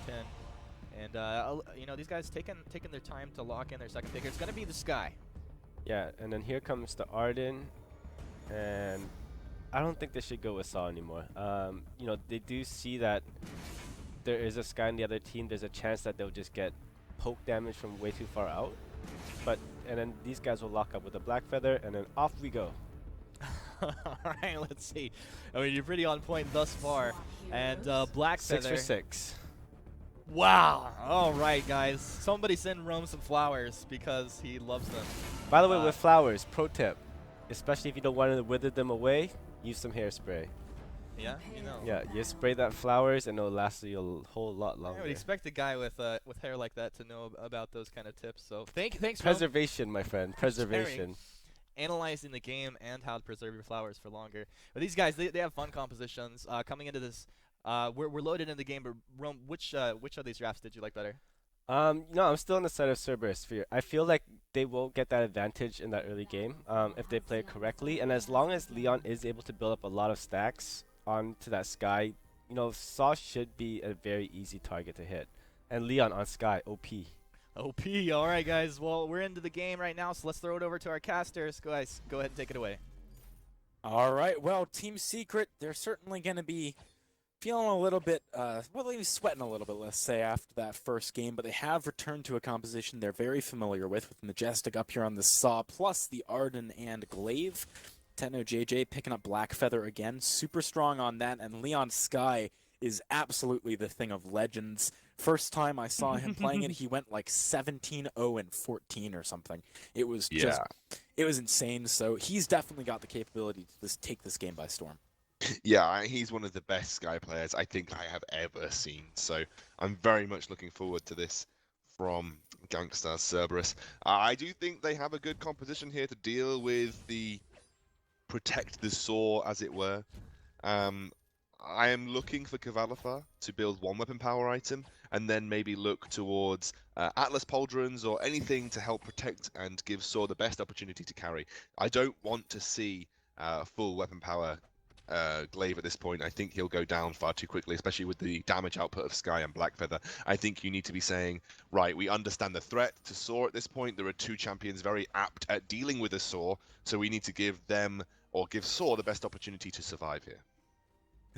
pin. And you know, these guys taking their time to lock in their second picker. It's gonna be the Sky. Yeah, and then here comes the Arden, and I don't think they should go with Saw anymore. You know, they do see that there is a Sky on the other team. There's a chance that they'll just get poke damage from way too far out. And then these guys will lock up with a Black Feather, and then off we go. All right, let's see. I mean, you're pretty on point thus far. And Black 6 Feather. for 6. Wow. All right, guys. Somebody send Rome some flowers because he loves them. By the way, with flowers, pro tip, especially if you don't want to wither them away, use some hairspray. Yeah, you know. Yeah, you spray that flowers and it'll last you a whole lot longer. I would expect a guy with hair like that to know about those kind of tips. So thanks, Rome. Preservation, my friend. Preservation. Analyzing the game and how to preserve your flowers for longer. But these guys, they have fun compositions. Coming into this, we're loaded in the game. But Rome, which of these drafts did you like better? No, I'm still on the side of Cerberus. I feel like they won't get that advantage in that early game if they play it correctly. And as long as Leon is able to build up a lot of stacks onto that Sky, you know, Saw should be a very easy target to hit. And Leon on Sky, OP. OP. All right, guys. Well, we're into the game right now, so let's throw it over to our casters. Guys, go ahead and take it away. All right. Well, Team Secret, they're certainly going to be feeling a little bit, well, maybe sweating a little bit, let's say, after that first game, but they have returned to a composition they're very familiar with Majestic up here on the Saw, plus the Arden and Glaive. Techno JJ picking up Black Feather again, super strong on that, and Leon Sky is absolutely the thing of legends. First time I saw him playing it, he went like 17-0-14 or something. It was just, it was insane. So he's definitely got the capability to just take this game by storm. Yeah, he's one of the best Sky players I think I have ever seen. So I'm very much looking forward to this from Gankstars Cerberus. I do think they have a good composition here to deal with the protect the saw, as it were. I am looking for Qualifier to build one weapon power item, and then maybe look towards Atlas Pauldrons or anything to help protect and give Saw the best opportunity to carry. I don't want to see full weapon power Glaive at this point. I think he'll go down far too quickly, especially with the damage output of Sky and Black Feather. I think you need to be saying, right, we understand the threat to Saw at this point. There are two champions very apt at dealing with a Saw, so we need to give them, or give Saw, the best opportunity to survive here.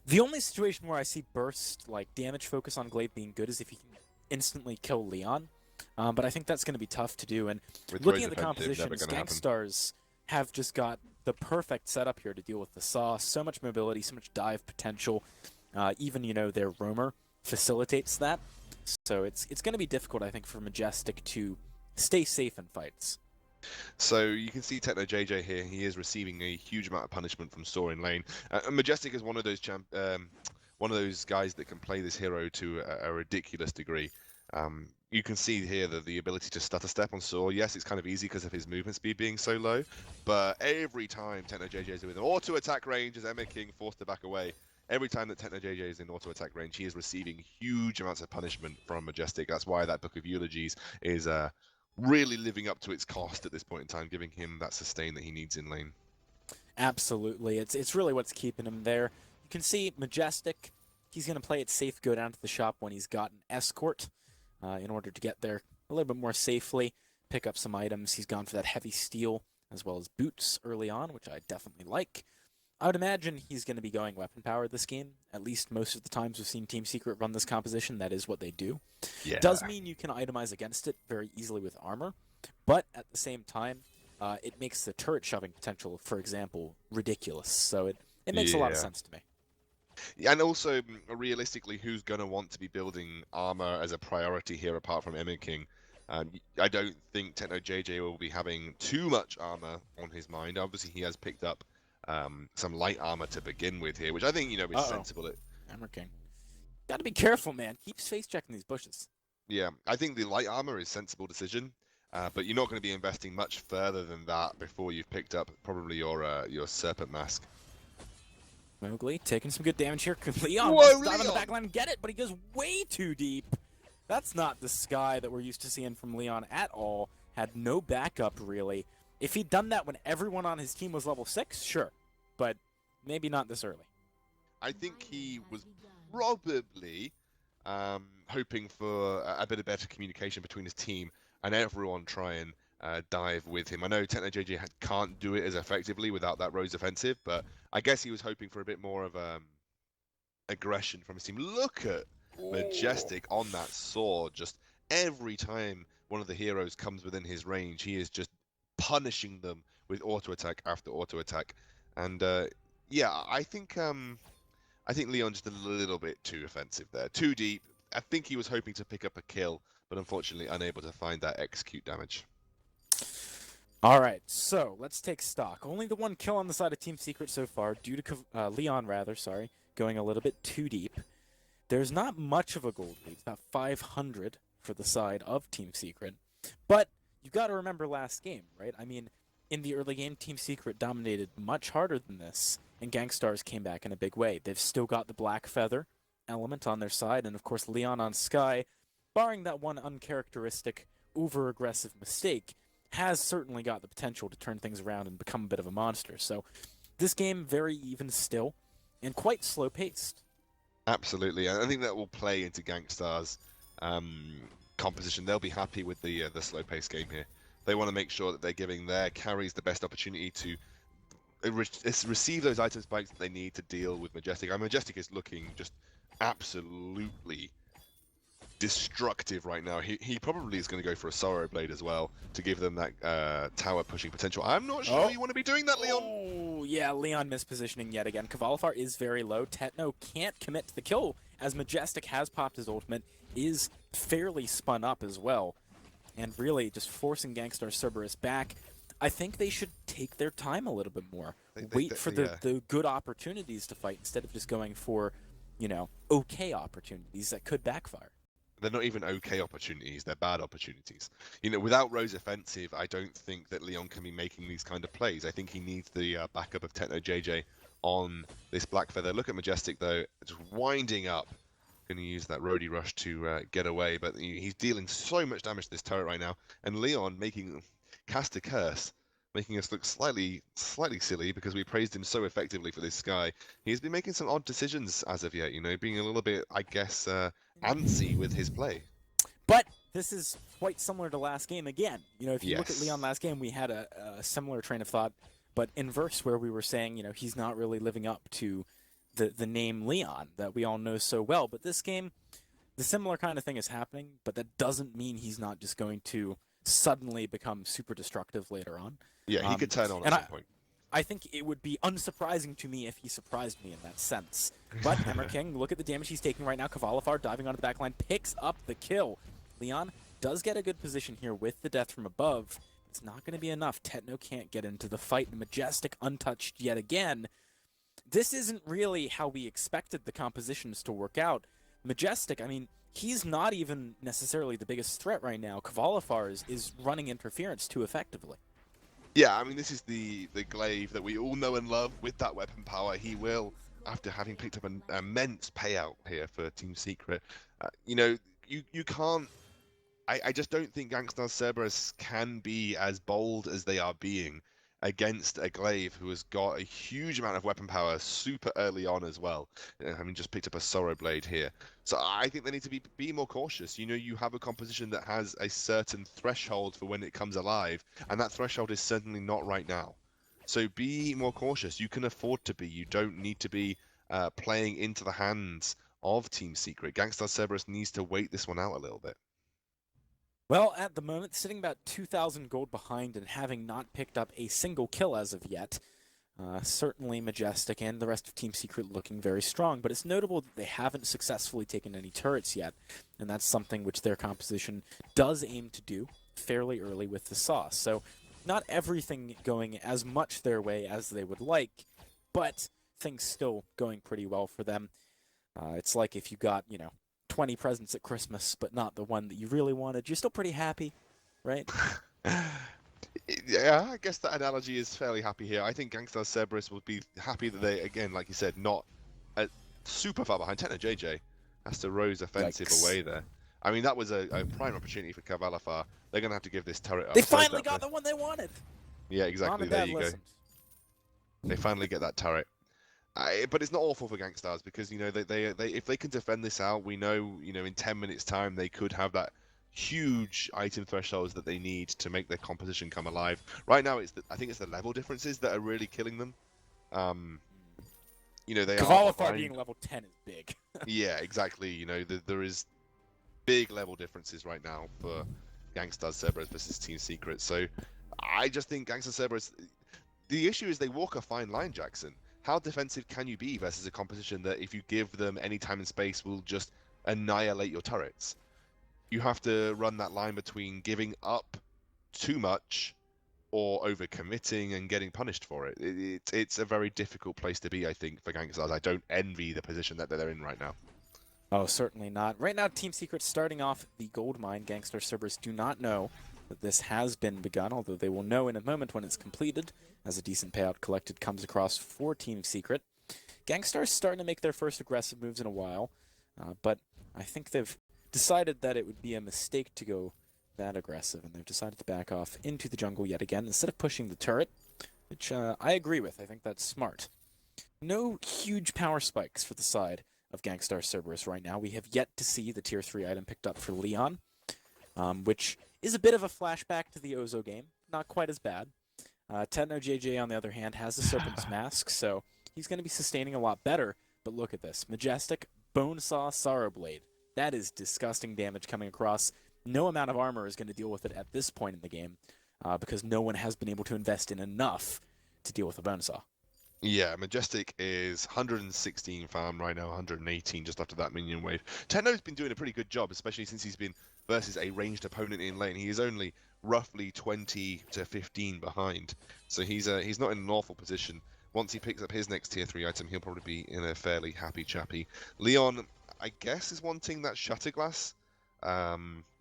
The only situation where I see burst, like damage focus on Glaive being good, is if he can instantly kill Leon. But I think that's going to be tough to do. And With looking at the Rose Offensive, composition, never gonna happen. Gankstars have just got the perfect setup here to deal with the Saw. So much mobility, so much dive potential. Even, you know, their roamer facilitates that. So it's going to be difficult, I think, for Majestic to stay safe in fights. So you can see Techno JJ here. He is receiving a huge amount of punishment from Saw in lane. Majestic is one of those guys that can play this hero to a ridiculous degree. You can see here that the ability to stutter step on Saw, yes, it's kind of easy because of his movement speed being so low, but every time Techno JJ is within auto attack range, as Emma King forced to back away, every time that Techno JJ is in auto attack range, he is receiving huge amounts of punishment from Majestic. That's why that Book of Eulogies is really living up to its cost at this point in time, giving him that sustain that he needs in lane. Absolutely. It's really what's keeping him there. You can see Majestic, he's going to play it safe, go down to the shop when he's got an escort in order to get there a little bit more safely, pick up some items. He's gone for that heavy steel as well as boots early on, which I definitely like. I would imagine he's going to be going weapon power this game. At least most of the times we've seen Team Secret run this composition, that is what they do. Yeah. Does mean you can itemize against it very easily with armor, but at the same time, it makes the turret shoving potential, for example, ridiculous. So it makes a lot of sense to me. Yeah, and also, realistically, who's going to want to be building armor as a priority here apart from Emma King? I don't think Techno JJ will be having too much armor on his mind. Obviously, he has picked up some light armor to begin with here, which I think, you know, is sensible. Emma King. Gotta be careful, man. Keeps face checking these bushes. Yeah, I think the light armor is a sensible decision, but you're not going to be investing much further than that before you've picked up probably your Serpent Mask. Mowgli taking some good damage here. Leon Whoa, dive on the Leon! back line and get it, but he goes way too deep. That's not the Sky that we're used to seeing from Leon at all. Had no backup, really. If he'd done that when everyone on his team was level 6, sure. But maybe not this early. I think he was probably hoping for a bit of better communication between his team and everyone try and dive with him. I know TechnoJJ can't do it as effectively without that Rose offensive, but I guess he was hoping for a bit more of aggression from his team. Look at Majestic on that sword. Just every time one of the heroes comes within his range, he is just punishing them with auto attack after auto attack. And yeah, I think Leon just a little bit too offensive there, too deep. I think he was hoping to pick up a kill, but unfortunately unable to find that execute damage. All right, so let's take stock. Only the one kill on the side of Team Secret so far, due to Leon, going a little bit too deep. There's not much of a gold lead, about 500 for the side of Team Secret. But you got to remember last game, right? I mean, in the early game, Team Secret dominated much harder than this, and Gankstars came back in a big way. They've still got the Black Feather element on their side, and of course Leon on Sky, barring that one uncharacteristic, over-aggressive mistake, has certainly got the potential to turn things around and become a bit of a monster. So this game, very even still, and quite slow-paced. Absolutely, and I think that will play into Gankstars' composition. They'll be happy with the slow-paced game here. They want to make sure that they're giving their carries the best opportunity to receive those item spikes that they need to deal with Majestic. I mean, Majestic is looking just absolutely destructive right now. He probably is going to go for a Sorrow Blade as well to give them that tower pushing potential. I'm not sure you want to be doing that, Leon. Oh, yeah, Leon mispositioning yet again. Qualifier is very low. Techno can't commit to the kill, as Majestic has popped his ultimate, is fairly spun up as well, and really just forcing Gankstars Cerberus back. I think they should take their time a little bit more. Wait for the good opportunities to fight instead of just going for, you know, okay opportunities that could backfire. They're not even okay opportunities, they're bad opportunities. You know, without Rose offensive, I don't think that Leon can be making these kind of plays. I think he needs the backup of TechnoJJ on this Black Feather. Look at Majestic, though, just winding up. Going to use that Roadie Rush to get away, but he's dealing so much damage to this turret right now. And Leon making cast a curse, making us look slightly silly because we praised him so effectively for this Sky. He's been making some odd decisions as of yet, you know, being a little bit, I guess, antsy with his play. But this is quite similar to last game again. You know, if you look at Yes. Leon last game, we had a similar train of thought, but inverse, where we were saying, you know, he's not really living up to the name Leon that we all know so well. But this game, the similar kind of thing is happening, but that doesn't mean he's not just going to suddenly become super destructive later on. Yeah, he could turn on at some point. I think it would be unsurprising to me if he surprised me in that sense. But Hammer King, look at the damage he's taking right now. Qualifier diving onto the backline, picks up the kill. Leon does get a good position here with the death from above. It's not going to be enough. Techno can't get into the fight. Majestic untouched yet again. This isn't really how we expected the compositions to work out. Majestic, I mean, he's not even necessarily the biggest threat right now. Qualifier is running interference too effectively. Yeah, I mean, this is the glaive that we all know and love with that weapon power. He will, after having picked up an immense payout here for Team Secret, you know, you can't. I just don't think Gankstars Cerberus can be as bold as they are being against a glaive who has got a huge amount of weapon power super early on as well. I mean, just picked up a Sorrow Blade here. So I think they need to be more cautious. You know, you have a composition that has a certain threshold for when it comes alive, and that threshold is certainly not right now. So be more cautious. You can afford to be. You don't need to be playing into the hands of Team Secret. Gankstars Cerberus needs to wait this one out a little bit. Well, at the moment, sitting about 2,000 gold behind and having not picked up a single kill as of yet. Certainly Majestic and the rest of Team Secret looking very strong, but it's notable that they haven't successfully taken any turrets yet, and that's something which their composition does aim to do fairly early with the sauce. So not everything going as much their way as they would like, but things still going pretty well for them. It's like if you got, you know, 20 presents at Christmas, but not the one that you really wanted. You're still pretty happy, right? Yeah, I guess that analogy is fairly happy here. I think Gankstars Cerberus would be happy that they, again, like you said, not super far behind. TechnoJJ has to Rose offensive away there. I mean, that was a prime opportunity for Qualifier. They're going to have to give this turret up. They finally got the one they wanted. Yeah, exactly. Mom and There Dad you listened. go. They finally get that turret. But it's not awful for Gankstars because they if they can defend this out, we know in 10 minutes time they could have that huge item thresholds that they need to make their composition come alive. Right now, I think it's the level differences that are really killing them. They are Qualifier behind. being level 10 is big. Yeah, exactly. There is big level differences right now for Gankstars Cerberus versus Team Secret. So I just think Gankstars Cerberus. The issue is they walk a fine line, Jackson. How defensive can you be versus a composition that, if you give them any time and space, will just annihilate your turrets? You have to run that line between giving up too much or overcommitting and getting punished for it. It's a very difficult place to be, I think, for Gankstars. I don't envy the position that they're in right now. Oh, certainly not. Right now, Team Secret starting off the gold mine. Gangstar Cerberus do not know that this has been begun, although they will know in a moment when it's completed, as a decent payout collected comes across for Team Secret. Gangstar's starting to make their first aggressive moves in a while, but I think they've decided that it would be a mistake to go that aggressive, and they've decided to back off into the jungle yet again instead of pushing the turret, which I agree with. I think that's smart. No huge power spikes for the side of Gangstar Cerberus right now. We have yet to see the tier 3 item picked up for Leon, which is a bit of a flashback to the Ozo game. Not quite as bad. Techno JJ, on the other hand, has the Serpent's Mask, so he's going to be sustaining a lot better. But look at this. Majestic Bonesaw Sorrow Blade. That is disgusting damage coming across. No amount of armor is going to deal with it at this point in the game, because no one has been able to invest in enough to deal with a Bonesaw. Yeah, Majestic is 116 farm right now, 118 just after that minion wave. Techno's been doing a pretty good job, especially since he's been versus a ranged opponent in lane. He is only roughly 20 to 15 behind, so he's not in an awful position. Once he picks up his next tier 3 item, he'll probably be in a fairly happy chappy. Leon, I guess, is wanting that Shutter Glass,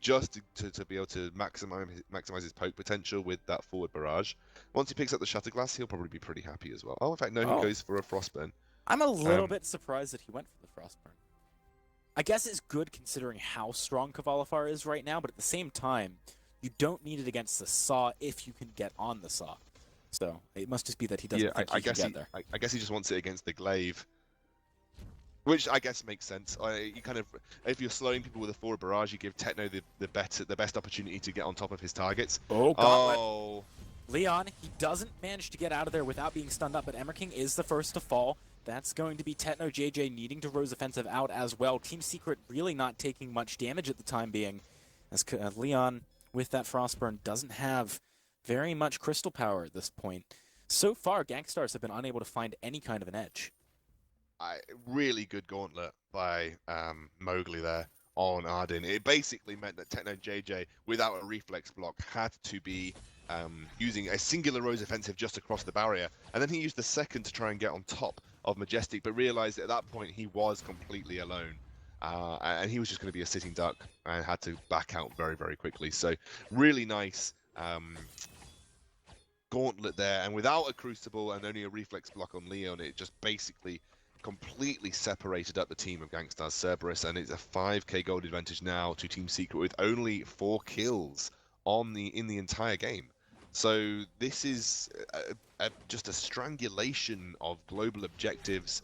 just to be able to maximize his poke potential with that forward barrage. Once he picks up the Shutter Glass, he'll probably be pretty happy as well. Oh, in fact, no, he goes for a Frostburn. I'm a little bit surprised that he went for the Frostburn. I guess it's good considering how strong Qualifier is right now, but at the same time, you don't need it against the Saw if you can get on the Saw. So it must just be that he doesn't think he can get there. I guess he just wants it against the glaive. Which I guess makes sense. If you're slowing people with a forward barrage, you give Techno the best opportunity to get on top of his targets. Oh, Gauntlet. Leon, he doesn't manage to get out of there without being stunned up, but Emmer King is the first to fall. That's going to be Techno JJ needing to Rose Offensive out as well. Team Secret really not taking much damage at the time being, as Leon, with that Frostburn, doesn't have very much crystal power at this point. So far, Gankstars have been unable to find any kind of an edge. Really good gauntlet by Mowgli there on Arden. It basically meant that Techno JJ, without a reflex block, had to be using a singular Rose Offensive just across the barrier, and then he used the second to try and get on top of Majestic, but realized at that point he was completely alone. And he was just going to be a sitting duck and had to back out very, very quickly. So really nice gauntlet there, and without a Crucible and only a reflex block on Leon, it just basically completely separated up the team of Gankstars Cerberus, and it's a 5k gold advantage now to Team Secret with only 4 kills in the entire game. So this is just a strangulation of global objectives,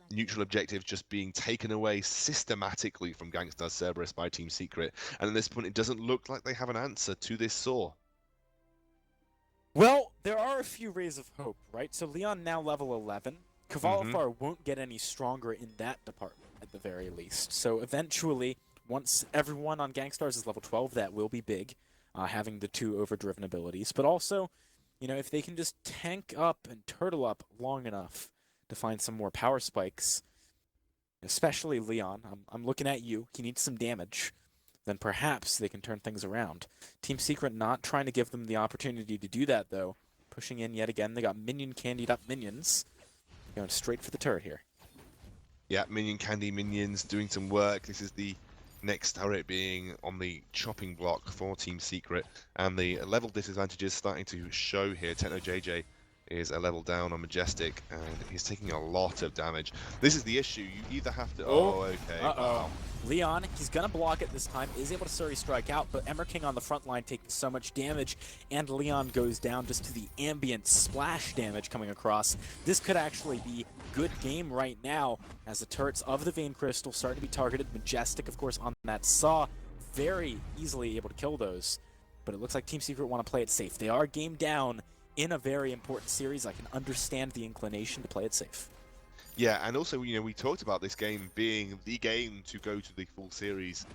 neutral objectives just being taken away systematically from Gankstars Cerberus by Team Secret, and at this point it doesn't look like they have an answer to this Saw. Well, there are a few rays of hope, right? So Leon now level 11. Qualifier won't get any stronger in that department, at the very least. So eventually, once everyone on Gankstars is level 12, that will be big, having the 2 overdriven abilities. But also, if they can just tank up and turtle up long enough to find some more power spikes, especially Leon, I'm looking at you, he needs some damage, then perhaps they can turn things around. Team Secret not trying to give them the opportunity to do that, though. Pushing in yet again, they got minion candied up minions. Going straight for the turret here. Yeah, minion candy minions doing some work. This is the next turret being on the chopping block for Team Secret, and the level disadvantages starting to show here. Techno JJ is a level down on Majestic, and he's taking a lot of damage. This is the issue. You either have to... Oh, okay. Wow. Leon, he's going to block it this time, is able to Surrey strike out, but Emmer King on the front line taking so much damage, and Leon goes down just to the ambient splash damage coming across. This could actually be good game right now, as the turrets of the Vein Crystal starting to be targeted. Majestic, of course, on that Saw, very easily able to kill those, but it looks like Team Secret want to play it safe. They are game down in a very important series. I can understand the inclination to play it safe. Yeah, and also, you know, we talked about this game being the game to go to the full series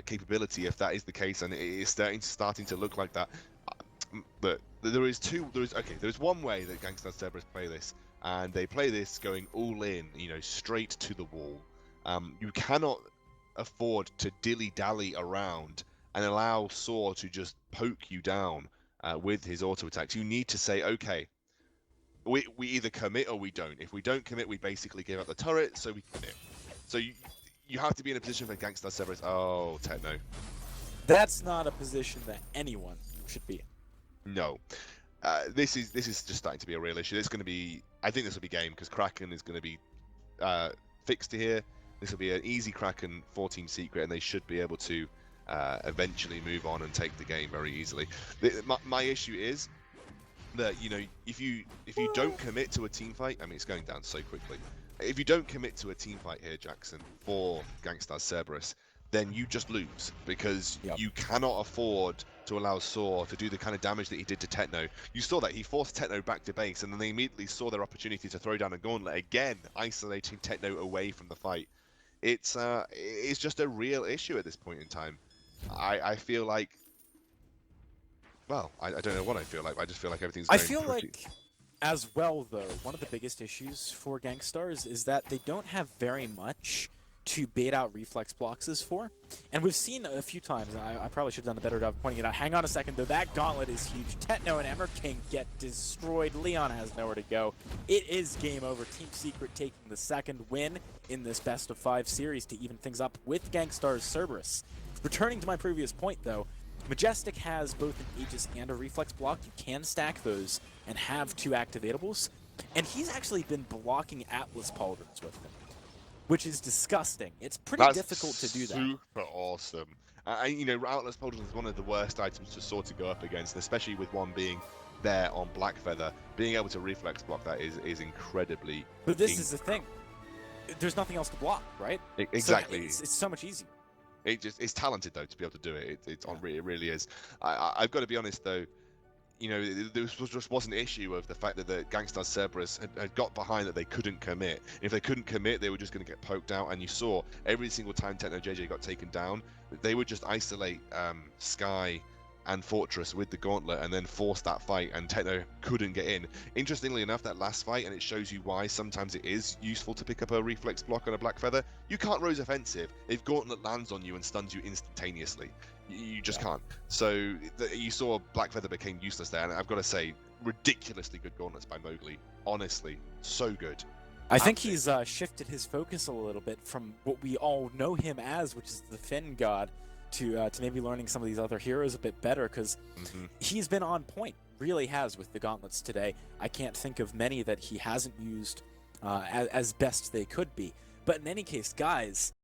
capability, if that is the case, and it is starting to look like that. But there's one way that Gankstars Cerberus play this, and they play this going all in, you know, straight to the wall. You cannot afford to dilly-dally around and allow Saw to just poke you down with his auto attacks. You need to say, okay, we either commit or we don't. If we don't commit, we basically give up the turret, so we commit. So you have to be in a position for Gankstars Cerberus. Oh, Techno. That's not a position that anyone should be in. No. This is just starting to be a real issue. It's going to be... I think this will be game, because Kraken is going to be fixed here. This will be an easy Kraken for Team Secret, and they should be able to eventually move on and take the game very easily. My issue is that, you know, if you don't commit to a team fight, I mean, it's going down so quickly. If you don't commit to a team fight here, Jackson, for Gankstars Cerberus, then you just lose, because you cannot afford to allow Saw to do the kind of damage that he did to Techno. You saw that he forced Techno back to base, and then they immediately saw their opportunity to throw down a gauntlet again, isolating Techno away from the fight. It's just a real issue at this point in time. I feel like, well, I don't know what I feel like. I just feel like everything's going pretty... like, as well, though, one of the biggest issues for Gankstars is that they don't have very much to bait out reflex blocks for. And we've seen a few times, and I probably should have done a better job of pointing it out. Hang on a second, though. That gauntlet is huge. Techno and Emmer King get destroyed. Leon has nowhere to go. It is game over. Team Secret taking the second win in this best-of-5 series to even things up with Gankstars Cerberus. Returning to my previous point, though, Majestic has both an Aegis and a reflex block. You can stack those and have 2 activatables. And he's actually been blocking Atlas Pauldrons with them, which is disgusting. It's pretty difficult to do that. Super awesome. You know, Atlas Pauldron is one of the worst items to sort of go up against, especially with one being there on Blackfeather. Being able to reflex block that is incredibly... But this is the thing. There's nothing else to block, right? Exactly. So it's so much easier. It's talented, though, to be able to do it. It really is. I've got to be honest, though. You know, there just was an issue of the fact that the Gankstars Cerberus had got behind that they couldn't commit. If they couldn't commit, they were just going to get poked out. And you saw every single time Techno JJ got taken down, they would just isolate Sky and Fortress with the gauntlet and then force that fight, and Techno couldn't get in. Interestingly enough, that last fight, and it shows you why sometimes it is useful to pick up a reflex block on a Blackfeather, you can't Rose offensive if gauntlet lands on you and stuns you instantaneously. You just can't. So you saw Blackfeather became useless there, and I've got to say, ridiculously good gauntlets by Mowgli. Honestly, so good. I think he's shifted his focus a little bit from what we all know him as, which is the Finn God, to maybe learning some of these other heroes a bit better, because he's been on point, really has, with the gauntlets today. I can't think of many that he hasn't used as best they could be. But in any case, guys,